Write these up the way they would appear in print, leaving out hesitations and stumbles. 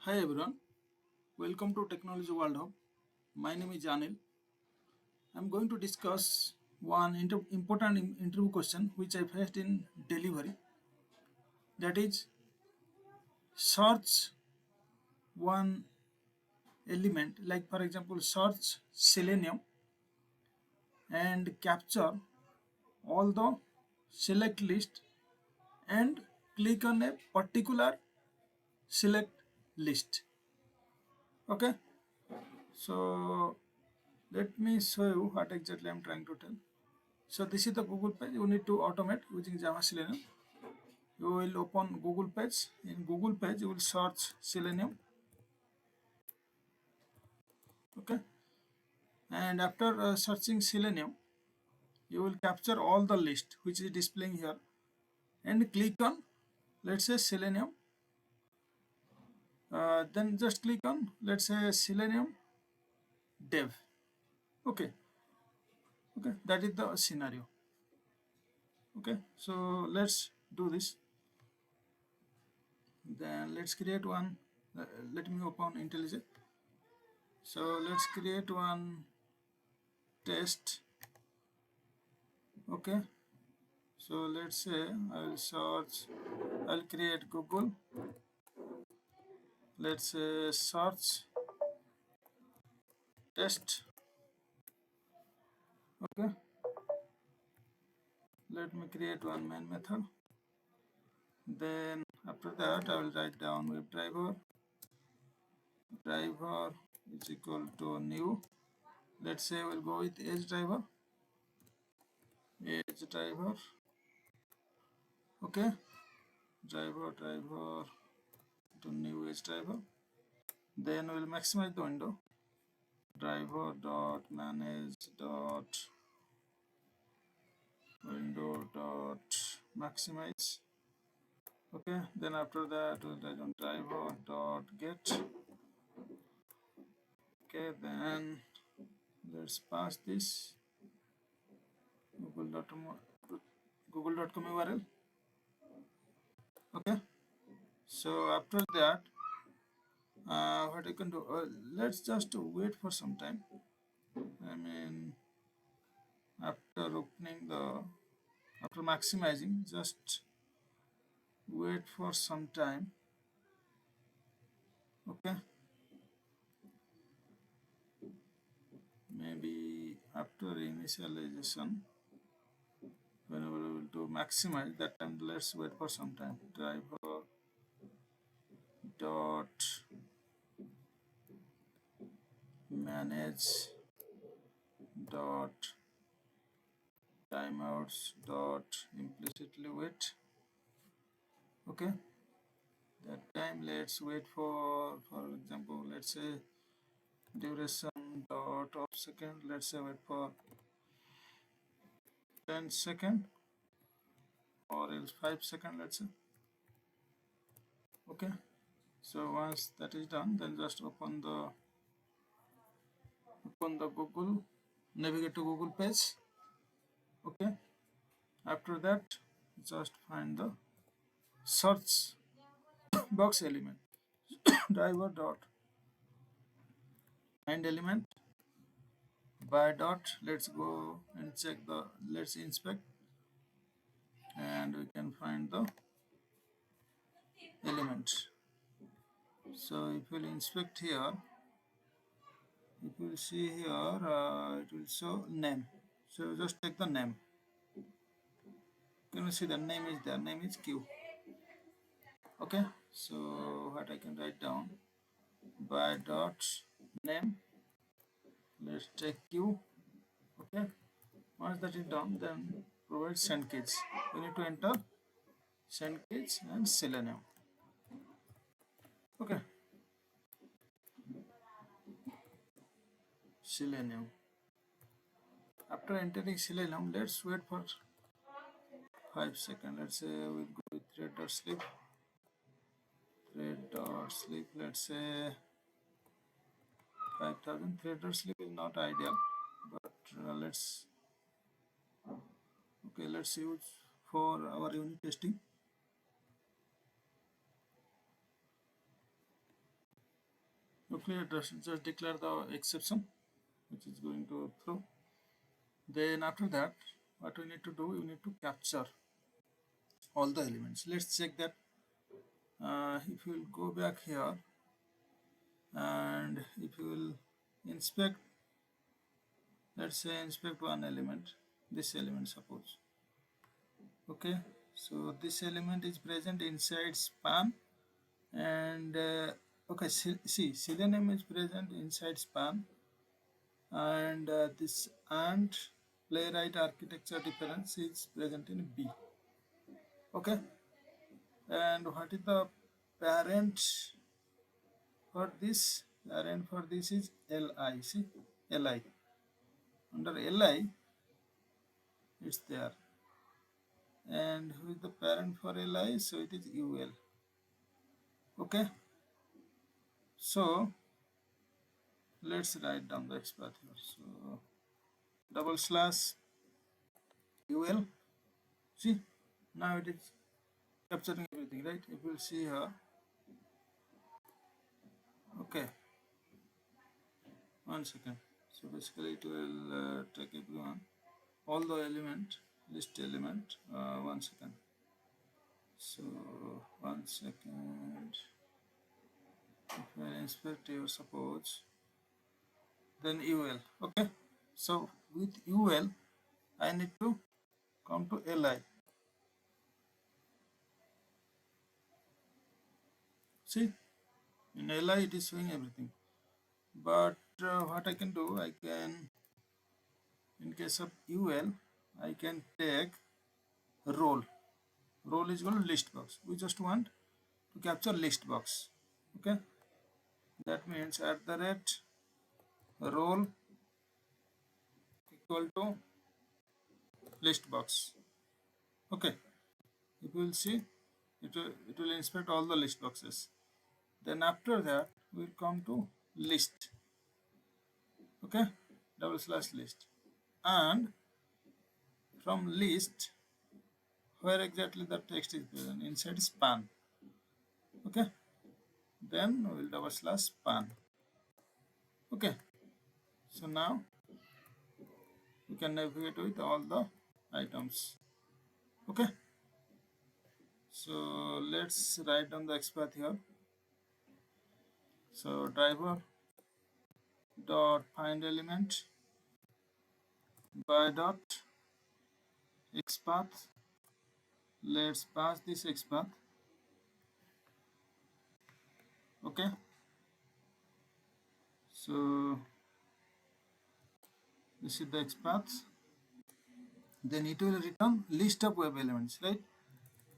Hi everyone, welcome to Technology World Hub. My name is Anil. I'm going to discuss one important interview question which I faced in delivery. That is, search one element, like for example, search Selenium and capture all the select list and click on a particular select list. Okay, so let me show you what exactly I'm trying to tell. So this is the Google page. You need to automate using Java Selenium. You will open Google page. In Google page, you will search Selenium. Okay, and after searching Selenium, you will capture all the list which is displaying here, and click on, let's say, Selenium. Then just click on, let's say, Selenium Dev. Okay, okay, that is the scenario. Okay, so let's do this. Then let's create one. Let me open IntelliJ. So let's create one test. Okay, so let's say I'll search, I'll create Google. Let's say search test. Okay, let me create one main method. Then after that I will write down WebDriver. Driver is equal to new. Let's say we'll go with edge driver. Edge driver. Okay, driver to new edge driver. Then we'll maximize the window. Driver dot manage dot window dot maximize. Okay, then after that we'll write on driver dot get. Okay, then let's pass this google.com google.com URL. Okay, so after that what I can do, let's just wait for some time. I mean, after opening the, after maximizing, just wait for some time. Okay, maybe after initialization, whenever we will do maximize, that time let's wait for some time. Driver dot manage dot timeouts dot implicitly wait. Okay, that time let's wait for example, let's say duration dot of second, let's say wait for 10 second or else 5 second, let's say. Okay, so once that is done, then just open the Google, navigate to Google page. Okay, after that just find the search box element. Driver dot find element by dot, let's go and check the, let's inspect, and we can find the element. So if we'll inspect here, if you see here, it will show name. So just take the name. Can you see the name is there? Name is Q. Okay, so what I can write down, by dot name, let's take Q. Okay, once that is done, then provide send keys. You need to enter send keys and Selenium. Okay, Selenium. After entering Selenium, let's wait for 5 seconds. Let's say we'll go with thread dot sleep. Thread dot sleep. Let's say 5000. Thread dot sleep is not ideal, but let's, okay, let's use for our unit testing. Okay, just declare the exception which is going to throw. Then after that, what we need to do, we need to capture all the elements. Let's check that. If you will go back here and if you will inspect, let's say inspect one element, this element suppose. Okay, so this element is present inside span, and okay, see, Selenium is present inside span, and this and playwright architecture difference is present in B. Okay, and what is the parent for this? Parent for this is Li. See, Li. Under Li, it's there. And who is the parent for Li? So it is UL. Okay, so let's write down the XPath here. So double slash UL. See, now it is capturing everything, right? If you will see here. Okay, 1 second. So basically it will take everyone, all the element, list element. 1 second. So 1 second. If I inspect your suppose, then UL. Okay, so with UL I need to come to Li. See, in Li it is showing everything, but what I can do, I can, in case of UL, I can take role. Role is equal to list box. We just want to capture list box. Okay, that means at the rate role equal to list box. Okay, if you will see, it will inspect all the list boxes. Then after that we will come to list. Okay, double slash list, and from list, where exactly the text is present, inside span. Okay, then we will double slash span. Okay, so now we can navigate with all the items. Okay, so let's write down the XPath here. So driver dot find element by dot XPath. Let's pass this XPath. Okay, so this is the XPath. Then it will return list of web elements, right?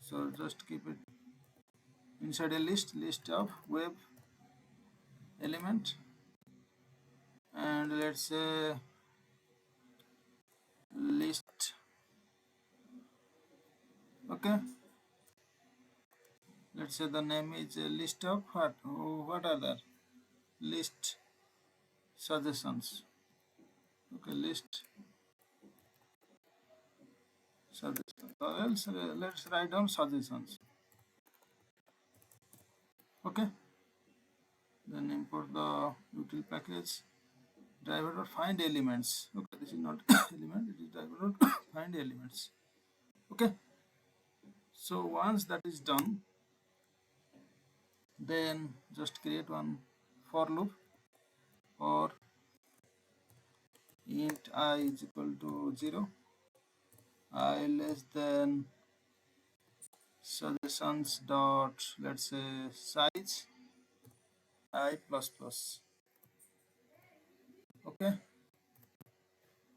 So just keep it inside a list of web element, and let's say list. Okay, let's say the name is a list of what are there, list suggestions. Okay, list suggestions, or else let's write down suggestions. Okay, then import the util package driver dot find elements. Okay, this is not element, it is driver dot find elements. Okay, so once that is done, then just create one for loop, or int I is equal to 0, I less than suggestions dot, let's say, size I plus plus. Okay,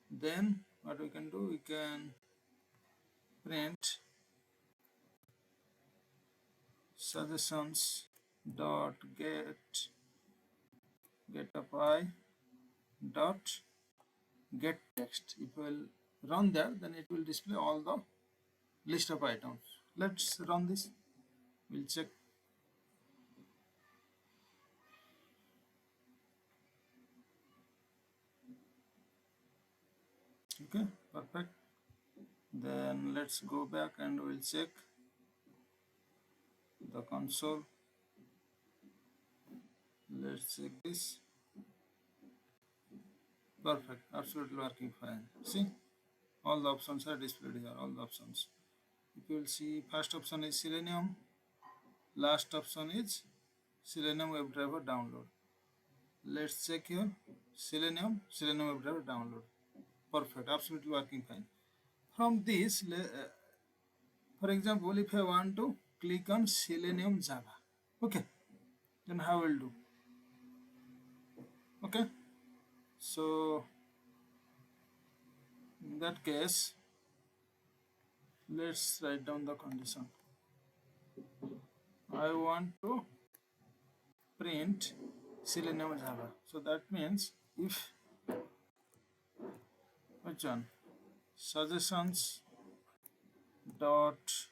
then what we can do, we can print suggestions dot get of I dot get text. If we will run that, then it will display all the list of items. Let's run this, we'll check. Okay, perfect. Then let's go back and we'll check the console. Let's check this. Perfect, absolutely working fine. See, all the options are displayed here, all the options. If you will see, first option is Selenium, last option is Selenium WebDriver download. Let's check here. Selenium WebDriver download. Perfect, absolutely working fine. From this, for example, if I want to click on Selenium Java, okay, then how will do? Okay, so in that case, let's write down the condition. I want to print Selenium Java. So that means if which one suggestions dot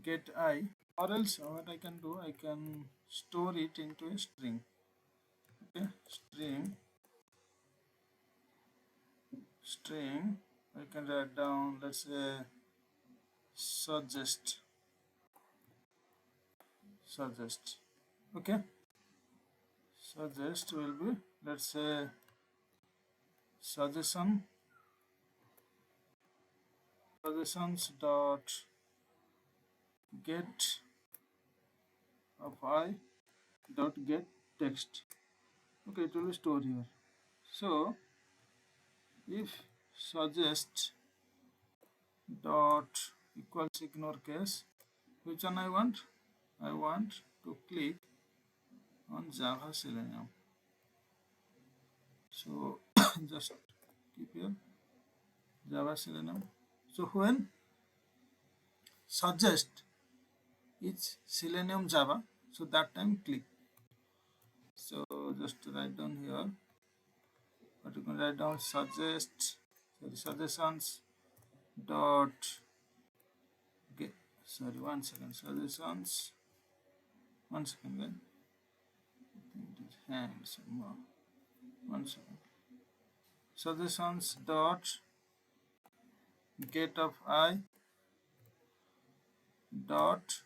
get I, or else what I can do, I can store it into a string. Okay, string I can write down, let's say suggest. Okay, suggest will be, let's say suggestions dot get of I dot get text. Okay, it will be stored here. So if suggest dot equals ignore case, which one I want? I want to click on Java Selenium. So just keep here Java Selenium. So when suggest is Selenium Java, so that time click. So just write down here, but you can write down suggestions dot get, sorry, one second, suggestions, one second, then I think it is hanged somehow. One second. Suggestions dot get of I dot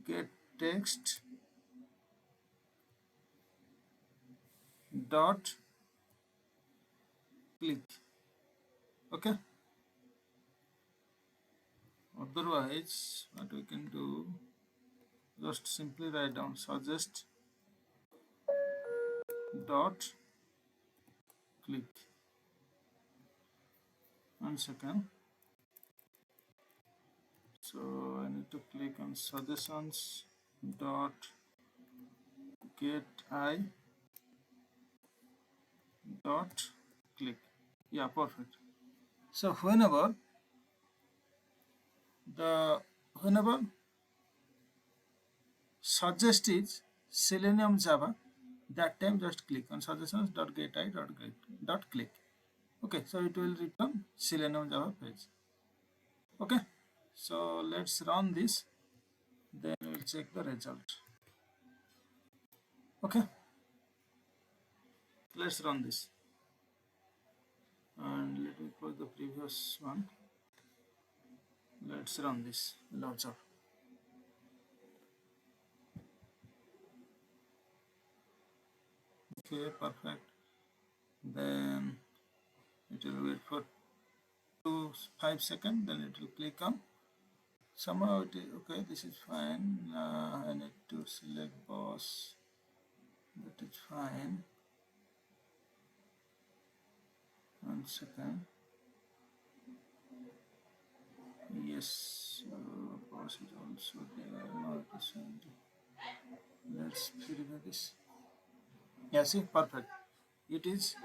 get text dot click. Okay, otherwise what we can do, just simply write down suggest dot click. One second. So I need to click on suggestions dot get I dot click. Yeah, perfect. So whenever suggest is Selenium Java, that time just click on suggestions dot get I dot click. Okay, so it will return Selenium Java page. Okay, so let's run this, then we'll check the result. Okay, let's run this, and let me close the previous one. Let's run this launcher. Okay, perfect. Then it will wait for 5 seconds, then it will click on. Somehow it is okay, this is fine. I need to select boss, that is fine. 1 second. Yes, boss is also there. No, it is fine. Let's verify this. Yeah, see, perfect. It is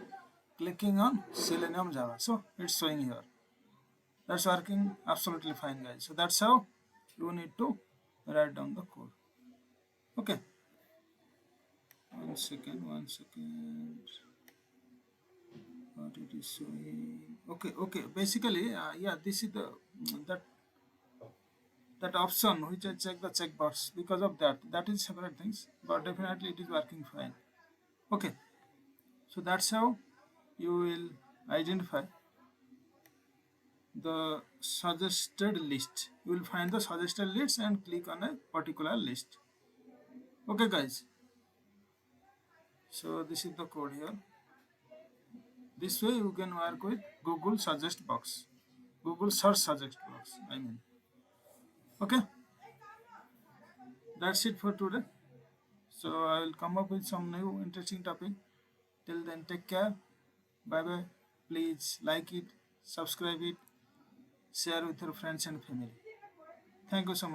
clicking on Selenium Java, so it's showing here. That's working absolutely fine, guys. So that's how you need to write down the code. Okay, one second, what it is showing. Okay, basically yeah, this is the that option which I check the checkbox. Because of that is separate things, but definitely it is working fine. Okay, so that's how you will identify the suggested list. you will find the suggested lists and click on a particular list. Okay guys, so this is the code here. This way you can work with Google suggest box, Google search suggest box, I mean. Okay, that's it for today. So I will come up with some new interesting topic. Till then, take care. Bye bye. Please like it, subscribe it, share with your friends and family. Thank you so much.